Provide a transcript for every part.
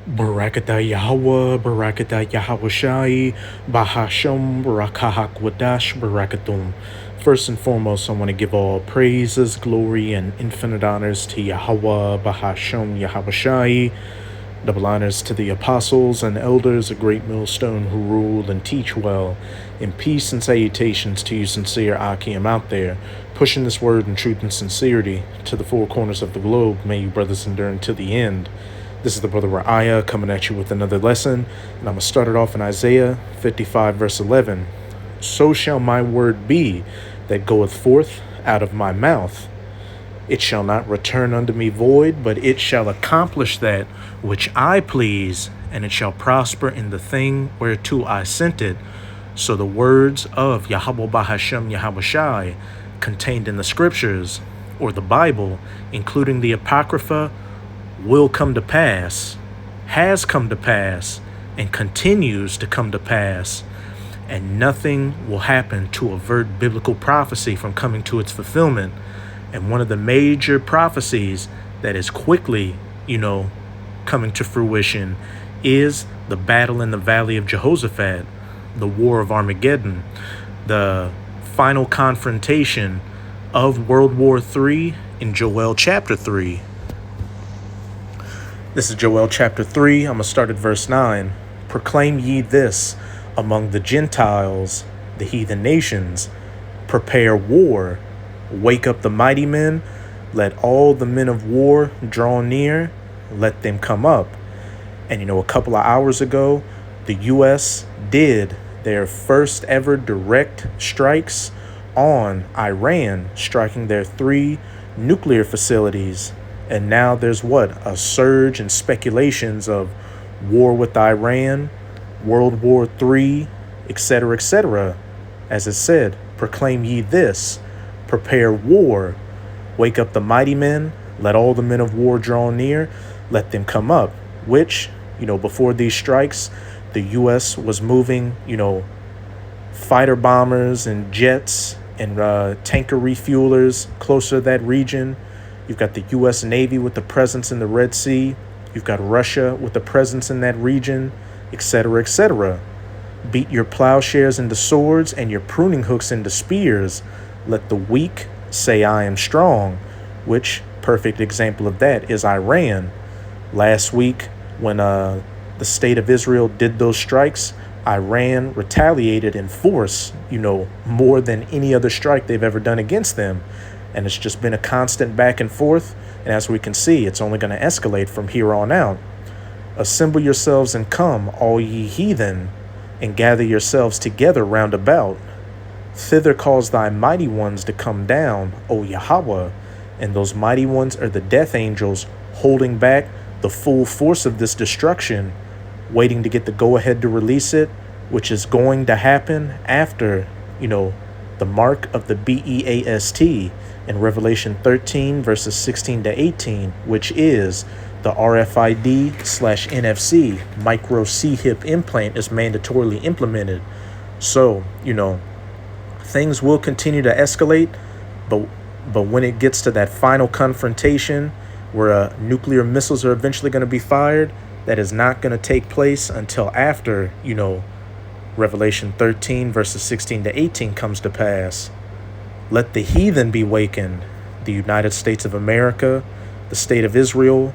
Barakatah Yahweh, Barakatah Yahweh Shai, Bahasham, Barakahak Wadash, Barakatum. First and foremost, I want to give all praises, glory, and infinite honors to Yahweh, Bahasham, Yahweh Shai. Double honors to the apostles and elders, a great millstone who rule and teach well. And peace and salutations to you sincere Akim out there, pushing this word in truth and sincerity to the four corners of the globe. May you brothers endure until the end. This is the brother Ra'aya coming at you with another lesson, and I'm going to start it off in Isaiah 55 verse 11. So shall my word be that goeth forth out of my mouth. It shall not return unto me void, but it shall accomplish that which I please, and it shall prosper in the thing whereto I sent it. So the words of Yahweh Bahashem Yahweh Shai contained in the scriptures, or the Bible, including the Apocrypha, will come to pass, has come to pass, and continues to come to pass. And nothing will happen to avert biblical prophecy from coming to its fulfillment. And one of the major prophecies that is quickly, coming to fruition is the battle in the Valley of Jehoshaphat, the War of Armageddon, the final confrontation of World War III in Joel chapter 3. This is Joel chapter 3. I'm going to start at verse 9. Proclaim ye this among the Gentiles, the heathen nations. Prepare war. Wake up the mighty men. Let all the men of war draw near. Let them come up. And a couple of hours ago, the U.S. did their first ever direct strikes on Iran, striking their 3 nuclear facilities. And now there's a surge in speculations of war with Iran, World War III, etc., etc. As it said, proclaim ye this, prepare war, wake up the mighty men, let all the men of war draw near, let them come up. Which, before these strikes, the U.S. was moving, fighter bombers and jets and tanker refuelers closer to that region. You've got the U.S. Navy with the presence in the Red Sea. You've got Russia with the presence in that region, etc., etc. Beat your plowshares into swords and your pruning hooks into spears. Let the weak say, I am strong, which perfect example of that is Iran. Last week, when the state of Israel did those strikes, Iran retaliated in force, more than any other strike they've ever done against them. And it's just been a constant back and forth. And as we can see, it's only going to escalate from here on out. Assemble yourselves and come, all ye heathen, and gather yourselves together round about. Thither cause thy mighty ones to come down, O Yahweh. And those mighty ones are the death angels holding back the full force of this destruction, waiting to get the go-ahead to release it, which is going to happen after, the mark of the BEAST in Revelation 13, verses 16 to 18, which is the RFID/NFC micro C-hip implant is mandatorily implemented. So, things will continue to escalate, but when it gets to that final confrontation where nuclear missiles are eventually going to be fired, that is not going to take place until after, Revelation 13, verses 16 to 18 comes to pass. Let the heathen be wakened, the United States of America, the state of Israel,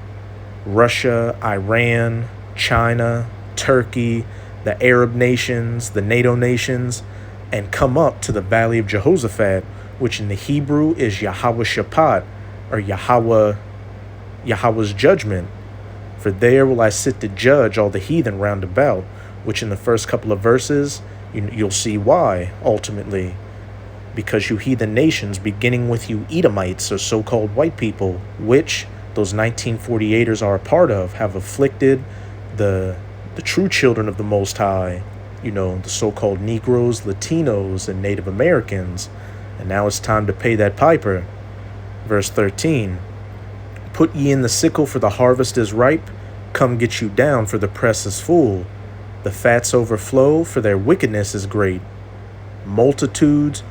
Russia, Iran, China, Turkey, the Arab nations, the NATO nations, and come up to the Valley of Jehoshaphat, which in the Hebrew is Yahweh Shaphat, or Yahweh's judgment. For there will I sit to judge all the heathen round about, which in the first couple of verses, you'll see why, ultimately. Because you heathen nations, beginning with you Edomites, or so-called white people, which those 1948ers are a part of, have afflicted the true children of the Most High, the so-called Negroes, Latinos, and Native Americans. And now it's time to pay that piper. Verse 13, put ye in the sickle, for the harvest is ripe. Come get you down, for the press is full. The fats overflow, for their wickedness is great. Multitudes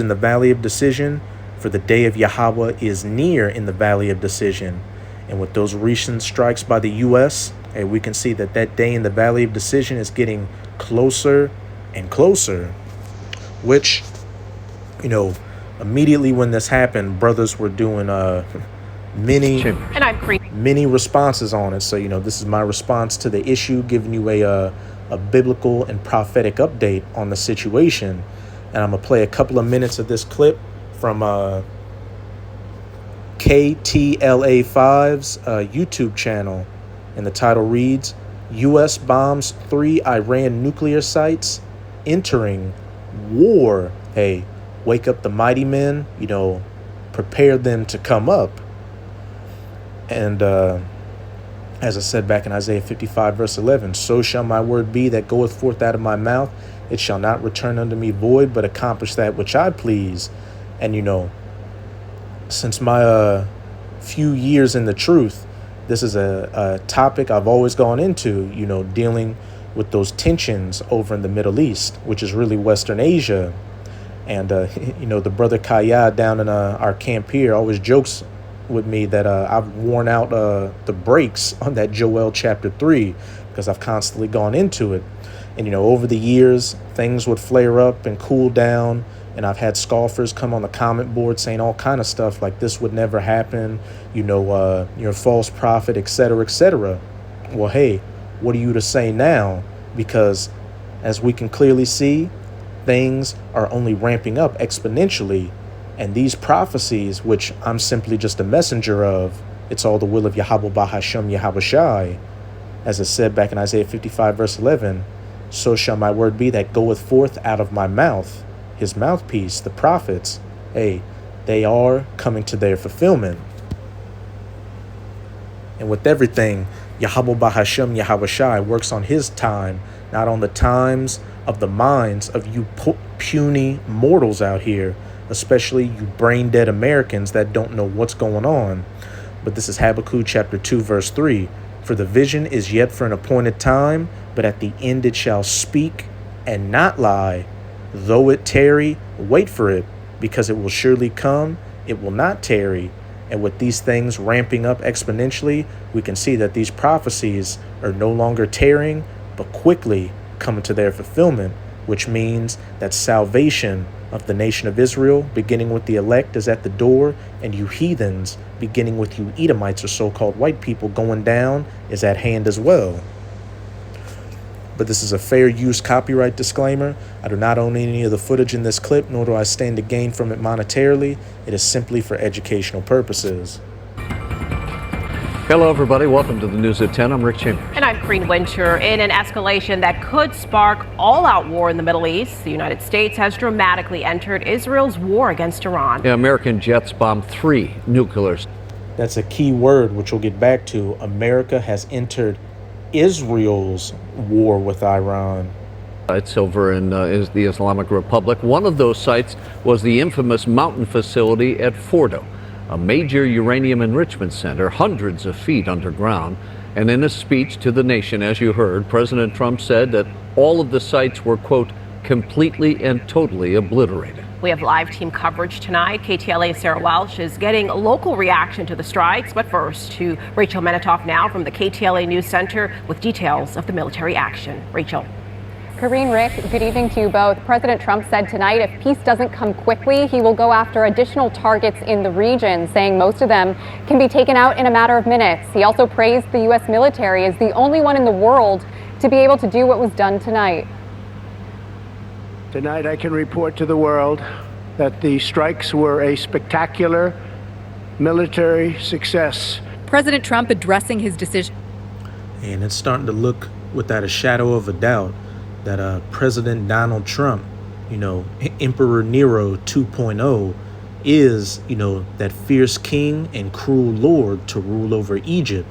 in the valley of decision, for the day of Yahweh is near in the valley of decision. And with those recent strikes by the U.S. Hey, we can see that that day in the Valley of Decision is getting closer and closer, which, you know, immediately when this happened, brothers were doing many responses on it. So, this is my response to the issue, giving you a biblical and prophetic update on the situation. And I'm going to play a couple of minutes of this clip from KTLA5's YouTube channel. And the title reads, U.S. bombs 3 Iran nuclear sites, entering war. Hey, wake up the mighty men, prepare them to come up. And as I said back in Isaiah 55, verse 11, so shall my word be that goeth forth out of my mouth. It shall not return unto me void, but accomplish that which I please. And, since my few years in the truth, this is a topic I've always gone into, dealing with those tensions over in the Middle East, which is really Western Asia. And, the brother Kaya down in our camp here always jokes with me that I've worn out the brakes on that Joel chapter 3 because I've constantly gone into it. And, over the years, things would flare up and cool down. And I've had scoffers come on the comment board saying all kind of stuff like this would never happen, you're a false prophet, etc., etc. Well, hey, what are you to say now? Because as we can clearly see, things are only ramping up exponentially. And these prophecies, which I'm simply just a messenger of, it's all the will of Yahweh Bahashem Yahweh Shai. As it said back in Isaiah 55, verse 11, so shall my word be that goeth forth out of my mouth. His mouthpiece, the prophets, hey, they are coming to their fulfillment. And with everything, Yahweh Bahashem Yahweh Shai works on his time, not on the times of the minds of you puny mortals out here, especially you brain-dead Americans that don't know what's going on. But this is Habakkuk chapter 2, verse 3. For the vision is yet for an appointed time, but at the end it shall speak and not lie. Though it tarry, wait for it, because it will surely come, it will not tarry. And with these things ramping up exponentially, we can see that these prophecies are no longer tarrying, but quickly coming to their fulfillment, which means that salvation of the nation of Israel, beginning with the elect, is at the door, and you heathens, beginning with you Edomites or so-called white people, going down, is at hand as well. But this is a fair use copyright disclaimer. I do not own any of the footage in this clip, nor do I stand to gain from it monetarily. It is simply for educational purposes. Hello, everybody. Welcome to the News at 10. I'm Rick Chambers. And I'm Green Winter. In an escalation that could spark all-out war in the Middle East, the United States has dramatically entered Israel's war against Iran. Yeah, American jets bombed 3 nuclear. That's a key word, which we'll get back to. America has entered Israel's war with Iran. It's over in is the Islamic Republic. One of those sites was the infamous mountain facility at Fordo, a major uranium enrichment center, hundreds of feet underground. And in a speech to the nation, as you heard, President Trump said that all of the sites were, quote, completely and totally obliterated. We have live team coverage tonight. KTLA's Sarah Welsh is getting a local reaction to the strikes. But first, to Rachel Menitoff now from the KTLA News Center with details of the military action. Rachel. Karine, Rick, good evening to you both. President Trump said tonight if peace doesn't come quickly, he will go after additional targets in the region, saying most of them can be taken out in a matter of minutes. He also praised the U.S. military as the only one in the world to be able to do what was done tonight. Tonight I can report to the world that the strikes were a spectacular military success. President Trump addressing his decision. And it's starting to look without a shadow of a doubt that President Donald Trump, Emperor Nero 2.0, is, that fierce king and cruel lord to rule over Egypt,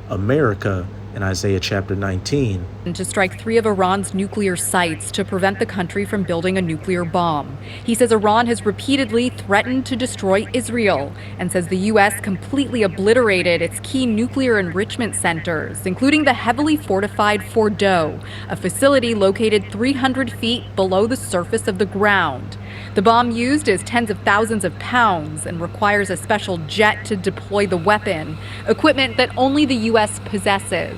America, in Isaiah chapter 19. To strike 3 of Iran's nuclear sites to prevent the country from building a nuclear bomb. He says Iran has repeatedly threatened to destroy Israel and says the U.S. completely obliterated its key nuclear enrichment centers, including the heavily fortified Fordo, a facility located 300 feet below the surface of the ground. The bomb used is tens of thousands of pounds and requires a special jet to deploy the weapon, equipment that only the U.S. possesses.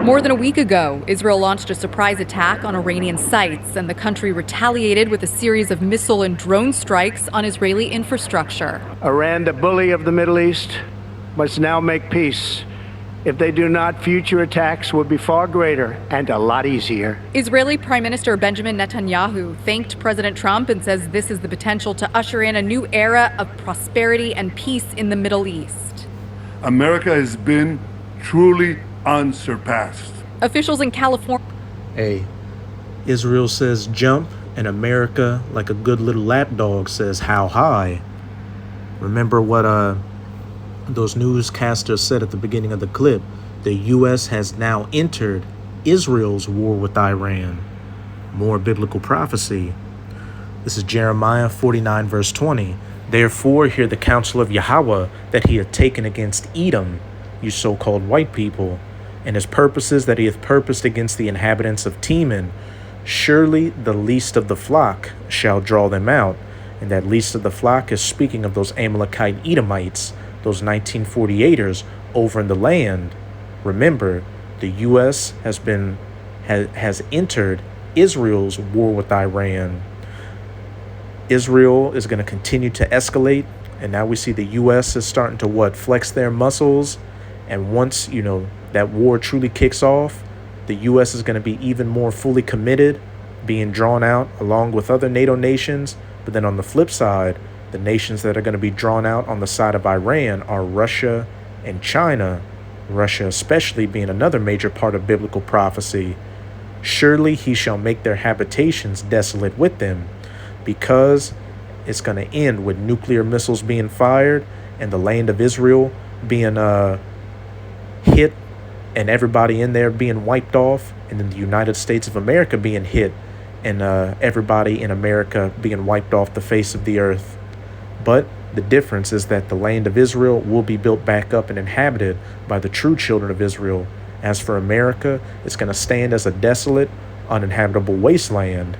More than a week ago, Israel launched a surprise attack on Iranian sites, and the country retaliated with a series of missile and drone strikes on Israeli infrastructure. Iran, the bully of the Middle East, must now make peace. If they do not, future attacks will be far greater and a lot easier. Israeli Prime Minister Benjamin Netanyahu thanked President Trump and says this is the potential to usher in a new era of prosperity and peace in the Middle East. America has been truly unsurpassed. Officials in California. Hey, Israel says jump, and America, like a good little lapdog, says how high. Remember what those newscasters said at the beginning of the clip? The U.S. has now entered Israel's war with Iran. More biblical prophecy. This is Jeremiah 49, verse 20. Therefore, hear the counsel of Yahweh that he hath taken against Edom, you so-called white people, and his purposes that he hath purposed against the inhabitants of Teman. Surely the least of the flock shall draw them out. And that least of the flock is speaking of those Amalekite Edomites, those 1948ers over in the land. Remember, the U.S. has entered Israel's war with Iran. Israel is going to continue to escalate, and now we see the U.S. is starting to flex their muscles. And once that war truly kicks off, the U.S. is going to be even more fully committed, being drawn out along with other NATO nations. But then on the flip side, the nations that are going to be drawn out on the side of Iran are Russia and China. Russia especially being another major part of biblical prophecy. Surely he shall make their habitations desolate with them, because it's going to end with nuclear missiles being fired and the land of Israel being hit and everybody in there being wiped off, and then the United States of America being hit and everybody in America being wiped off the face of the earth. But the difference is that the land of Israel will be built back up and inhabited by the true children of Israel. As for America, it's going to stand as a desolate, uninhabitable wasteland.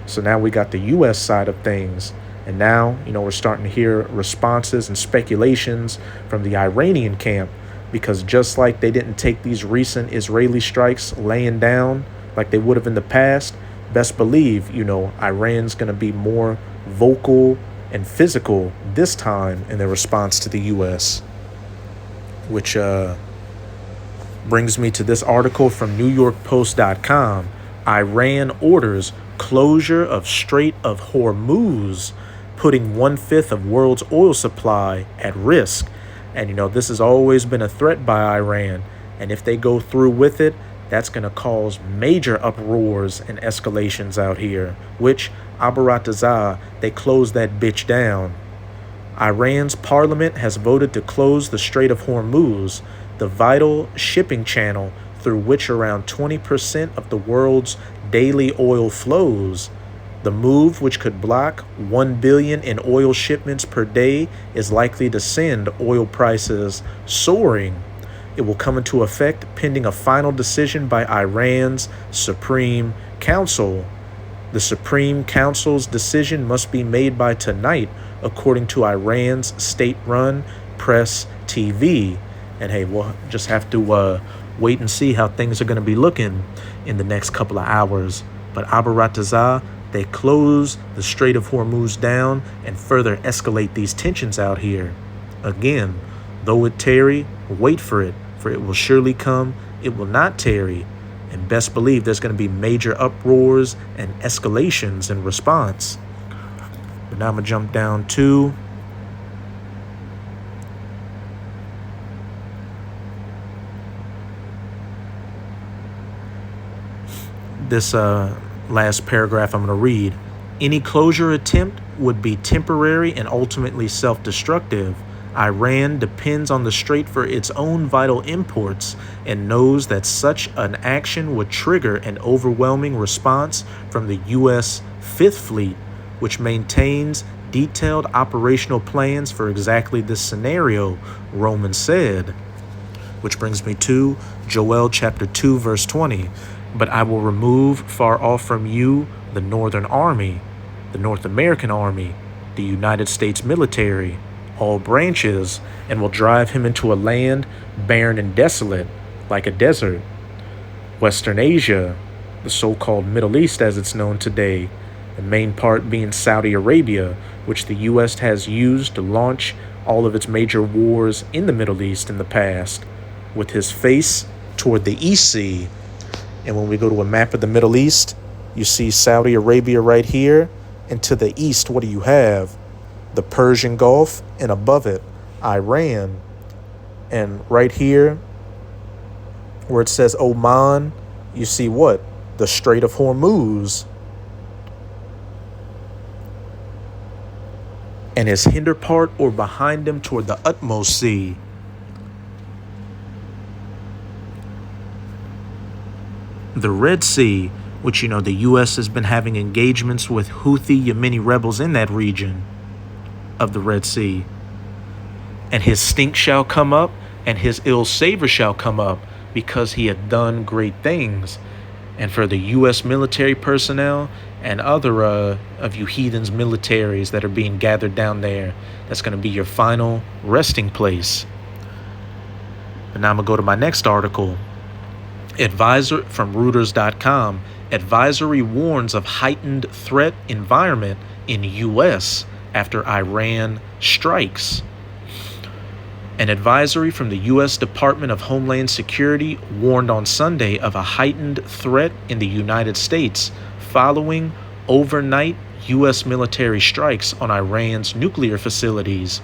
So now we got the U.S. side of things. And now, we're starting to hear responses and speculations from the Iranian camp, because just like they didn't take these recent Israeli strikes laying down like they would have in the past, best believe, Iran's going to be more vocal and physical this time in their response to the U.S., which brings me to this article from NewYorkPost.com. Iran orders closure of Strait of Hormuz, putting 1/5 of world's oil supply at risk. And, this has always been a threat by Iran. And if they go through with it, that's going to cause major uproars and escalations out here, which Abaratazah, they closed that bitch down. Iran's parliament has voted to close the Strait of Hormuz, the vital shipping channel through which around 20% of the world's daily oil flows. The move, which could block 1 billion in oil shipments per day, is likely to send oil prices soaring. It will come into effect pending a final decision by Iran's Supreme Council. The Supreme Council's decision must be made by tonight, according to Iran's state-run Press TV. And hey, we'll just have to wait and see how things are going to be looking in the next couple of hours. But Abaratazah, they close the Strait of Hormuz down and further escalate these tensions out here. Again, though it tarry, wait for it will surely come, it will not tarry. And best believe there's going to be major uproars and escalations in response. But now I'm going to jump down to this last paragraph I'm going to read. Any closure attempt would be temporary and ultimately self-destructive. Iran depends on the strait for its own vital imports and knows that such an action would trigger an overwhelming response from the U.S. Fifth Fleet, which maintains detailed operational plans for exactly this scenario, Roman said. Which brings me to Joel chapter 2, verse 20. But I will remove far off from you the Northern Army, the North American Army, the United States military, all branches, and will drive him into a land barren and desolate, like a desert. Western Asia, the so-called Middle East as it's known today, the main part being Saudi Arabia, which the U.S. has used to launch all of its major wars in the Middle East in the past, with his face toward the East Sea. And when we go to a map of the Middle East, you see Saudi Arabia right here, and to the east, what do you have? The Persian Gulf, and above it, Iran. And right here, where it says Oman, you see what? The Strait of Hormuz. And his hinder part or behind him toward the utmost sea. The Red Sea, which the U.S. has been having engagements with Houthi Yemeni rebels in that region of the Red Sea. And his stink shall come up, and his ill savor shall come up, because he hath done great things. And for the U.S. military personnel and other of you heathens militaries that are being gathered down there, that's going to be your final resting place. And now I'm going to go to my next article. Advisor from Reuters.com. Advisory warns of heightened threat environment in U.S. after Iran strikes. An advisory from the U.S. Department of Homeland Security warned on Sunday of a heightened threat in the United States following overnight U.S. military strikes on Iran's nuclear facilities.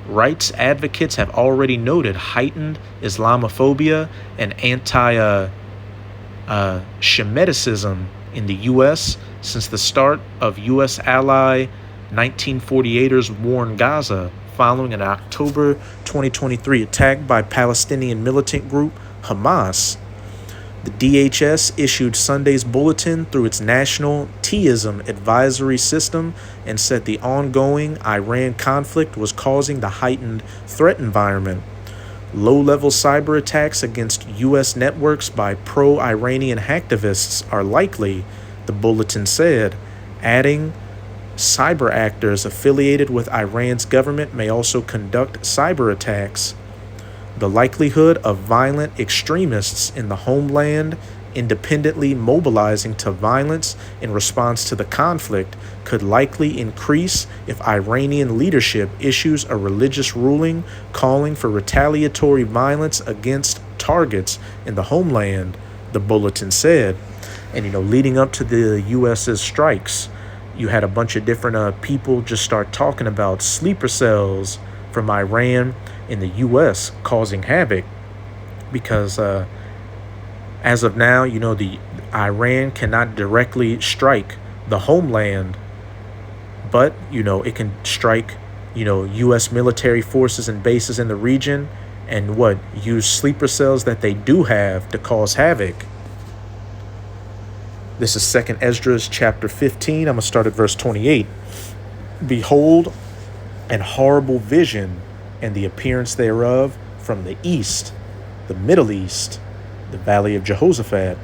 Rights advocates have already noted heightened Islamophobia and anti-Shemitism in the U.S. since the start of U.S. ally 1948ers' war in Gaza, following an October 2023 attack by Palestinian militant group Hamas. The DHS issued Sunday's bulletin through its national Teism advisory system and said the ongoing Iran conflict was causing the heightened threat environment. Low-level cyber attacks against U.S. networks by pro-Iranian hacktivists are likely, the bulletin said, adding, cyber actors affiliated with Iran's government may also conduct cyber attacks. The likelihood of violent extremists in the homeland independently mobilizing to violence in response to the conflict could likely increase if Iranian leadership issues a religious ruling calling for retaliatory violence against targets in the homeland, the bulletin said. And, leading up to the U.S.'s strikes, you had a bunch of different people just start talking about sleeper cells from Iran in the U.S. causing havoc because as of now, the Iran cannot directly strike the homeland, but, it can strike, U.S. military forces and bases in the region and use sleeper cells that they do have to cause havoc. This is 2 Esdras chapter 15. I'm going to start at verse 28. Behold, an horrible vision and the appearance thereof from the east, the Middle East, the valley of Jehoshaphat,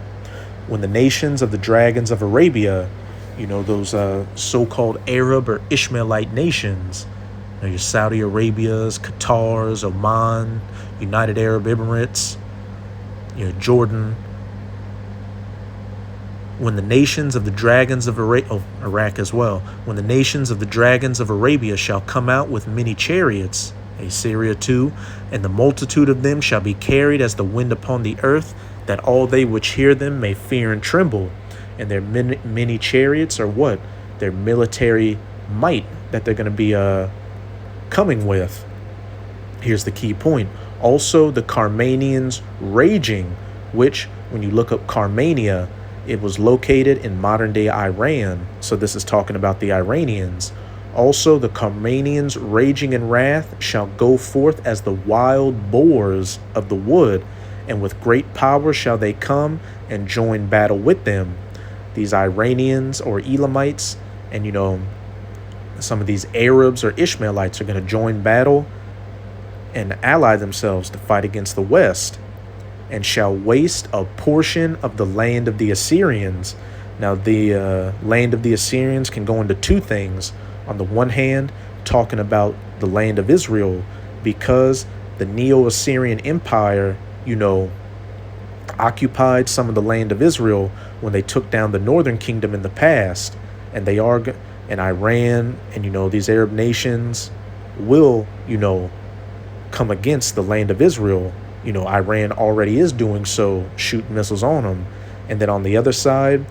when the nations of the dragons of Arabia, those so-called Arab or Ishmaelite nations, your Saudi Arabias, Qatars, Oman, United Arab Emirates, Jordan, when the nations of the dragons of Iraq as well, when the nations of the dragons of Arabia shall come out with many chariots, Assyria too, and the multitude of them shall be carried as the wind upon the earth, that all they which hear them may fear and tremble. And their many chariots are what? Their military might that they're going to be coming with. Here's the key point. Also the Carmanians raging, which when you look up Carmania, it was located in modern-day Iran. So this is talking about the Iranians. Also the Carmanians raging in wrath shall go forth as the wild boars of the wood, and with great power shall they come and join battle with them. These Iranians or Elamites and, some of these Arabs or Ishmaelites are going to join battle and ally themselves to fight against the West, and shall waste a portion of the land of the Assyrians. Now, the land of the Assyrians can go into two things. On the one hand, talking about the land of Israel, because the Neo-Assyrian Empire, occupied some of the land of Israel when they took down the northern kingdom in the past, and they are, and Iran and, these Arab nations will, come against the land of Israel. Iran already is doing so, shooting missiles on them. And then on the other side,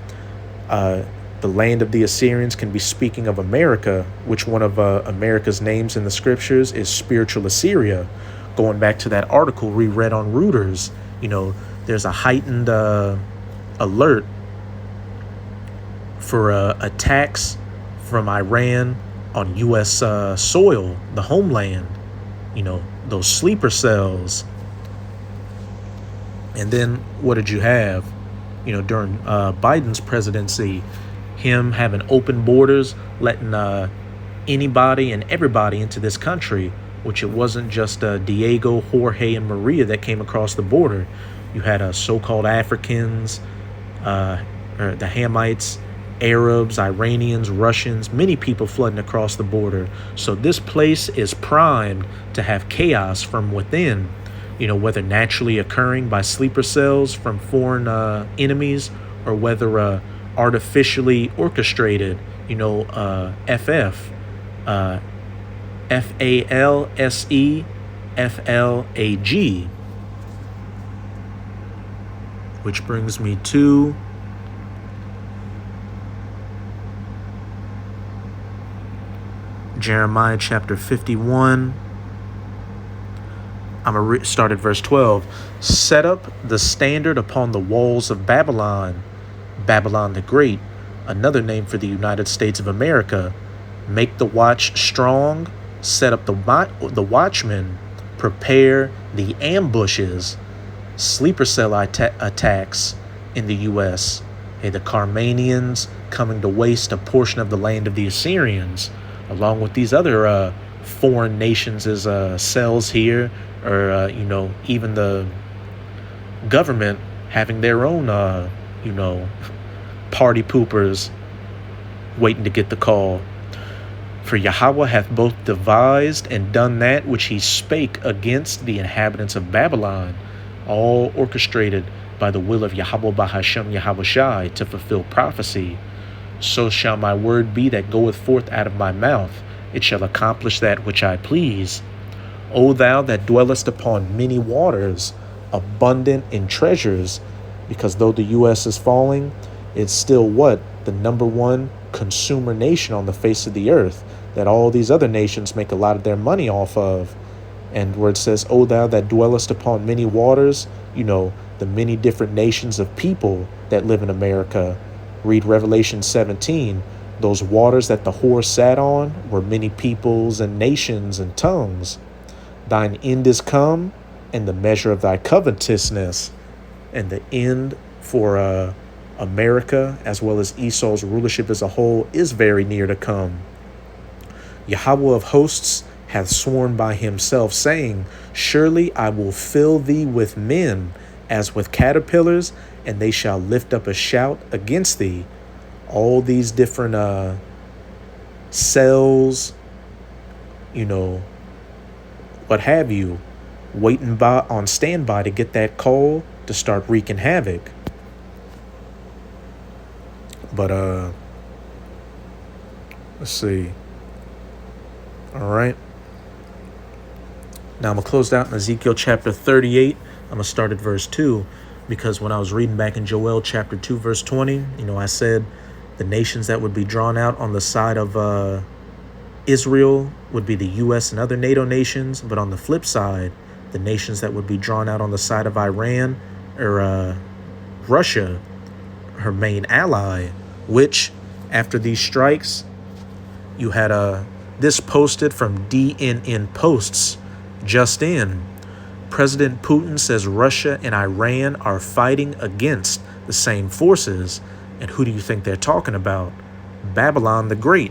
the land of the Assyrians can be speaking of America, which one of America's names in the scriptures is spiritual Assyria. Going back to that article we read on Reuters, there's a heightened alert for attacks from Iran on U.S. soil, the homeland, those sleeper cells. And then what did you have? During Biden's presidency, him having open borders, letting anybody and everybody into this country, which it wasn't just Diego, Jorge, and Maria that came across the border. You had so-called Africans, or the Hamites, Arabs, Iranians, Russians, many people flooding across the border. So this place is primed to have chaos from within, whether naturally occurring by sleeper cells from foreign enemies, or whether artificially orchestrated, FALSEFLAG. Which brings me to Jeremiah chapter 51. I'm going to start at verse 12. Set up the standard upon the walls of Babylon, Babylon the Great, another name for the United States of America. Make the watch strong, set up the watchmen, prepare the ambushes, sleeper cell attacks in the U.S. The Carmanians coming to waste a portion of the land of the Assyrians, along with these other foreign nations as cells here, or, even the government having their own, party poopers waiting to get the call. For Yahweh hath both devised and done that which he spake against the inhabitants of Babylon, all orchestrated by the will of Yahweh Bahashem Yahweh Shai to fulfill prophecy. So shall my word be that goeth forth out of my mouth. It shall accomplish that which I please. O thou that dwellest upon many waters, abundant in treasures, because though the U.S. is falling, it's still what? The number one consumer nation on the face of the earth, that all these other nations make a lot of their money off of. And where it says, O thou that dwellest upon many waters, the many different nations of people that live in America. Read Revelation 17. Those waters that the whore sat on were many peoples and nations and tongues. Thine end is come, and the measure of thy covetousness. And the end for America, as well as Esau's rulership as a whole, is very near to come. Yahweh of hosts hath sworn by himself, saying, Surely I will fill thee with men, as with caterpillars, and they shall lift up a shout against thee. All these different cells, what have you, waiting on standby to get that call to start wreaking havoc. But let's see. All right. Now I'm going to close out in Ezekiel chapter 38. I'm going to start at verse 2, because when I was reading back in Joel chapter 2, verse 20, I said the nations that would be drawn out on the side of Israel would be the U.S. and other NATO nations. But on the flip side, the nations that would be drawn out on the side of Iran or Russia, her main ally, which after these strikes, you had this posted from DNN Posts just in. President Putin says Russia and Iran are fighting against the same forces. And who do you think they're talking about? Babylon the Great.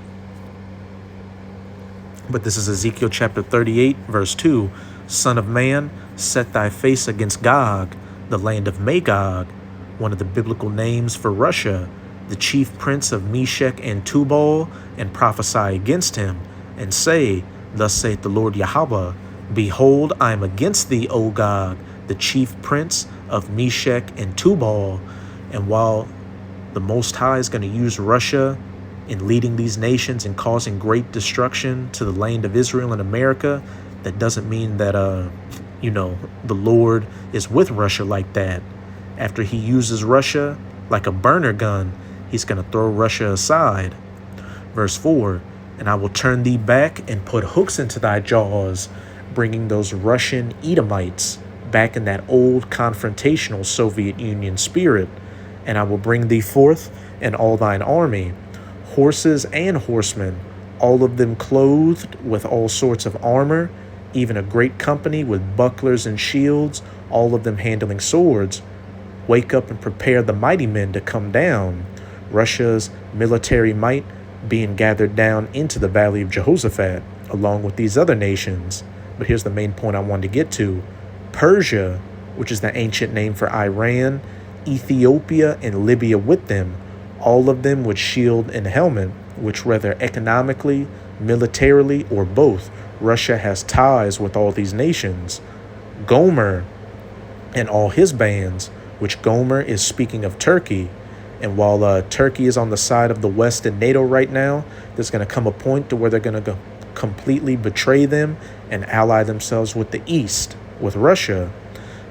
But this is Ezekiel chapter 38, verse 2. Son of man, set thy face against Gog, the land of Magog, one of the biblical names for Russia, the chief prince of Meshech and Tubal, and prophesy against him, and say, Thus saith the Lord Yahweh, Behold, I am against thee, O Gog, the chief prince of Meshech and Tubal. And while the Most High is going to use Russia in leading these nations and causing great destruction to the land of Israel and America, that doesn't mean that, the Lord is with Russia like that. After he uses Russia like a burner gun, he's going to throw Russia aside. Verse 4, and I will turn thee back and put hooks into thy jaws, bringing those Russian Edomites back in that old confrontational Soviet Union spirit. And I will bring thee forth and all thine army, horses and horsemen, all of them clothed with all sorts of armor, even a great company with bucklers and shields, all of them handling swords. Wake up and prepare the mighty men to come down. Russia's military might being gathered down into the valley of Jehoshaphat, along with these other nations. But here's the main point I wanted to get to. Persia, which is the ancient name for Iran, Ethiopia, and Libya with them, all of them with shield and helmet, which whether economically, militarily, or both, Russia has ties with all these nations. Gomer and all his bands, which Gomer is speaking of Turkey. And while Turkey is on the side of the West in NATO right now, there's going to come a point to where they're going to completely betray them and ally themselves with the East, with Russia.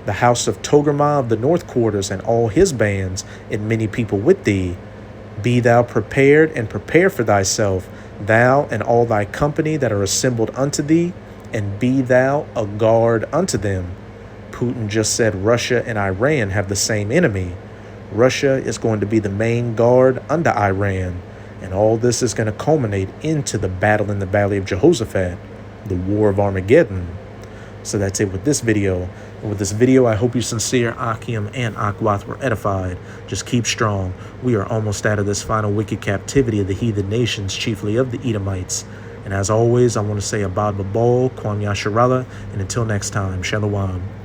The house of Togarmah of the north quarters and all his bands, and many people with thee. Be thou prepared and prepare for thyself, thou and all thy company that are assembled unto thee, and be thou a guard unto them. Putin just said Russia and Iran have the same enemy. Russia is going to be the main guard under Iran, and all this is going to culminate into the battle in the Valley of Jehoshaphat, the War of Armageddon. So that's it with this video. And with this video, I hope you sincere Akim and Akwath were edified. Just keep strong. We are almost out of this final wicked captivity of the heathen nations, chiefly of the Edomites. And as always, I want to say Abad Babal, Kwam Yasharallah, and until next time, Shalom.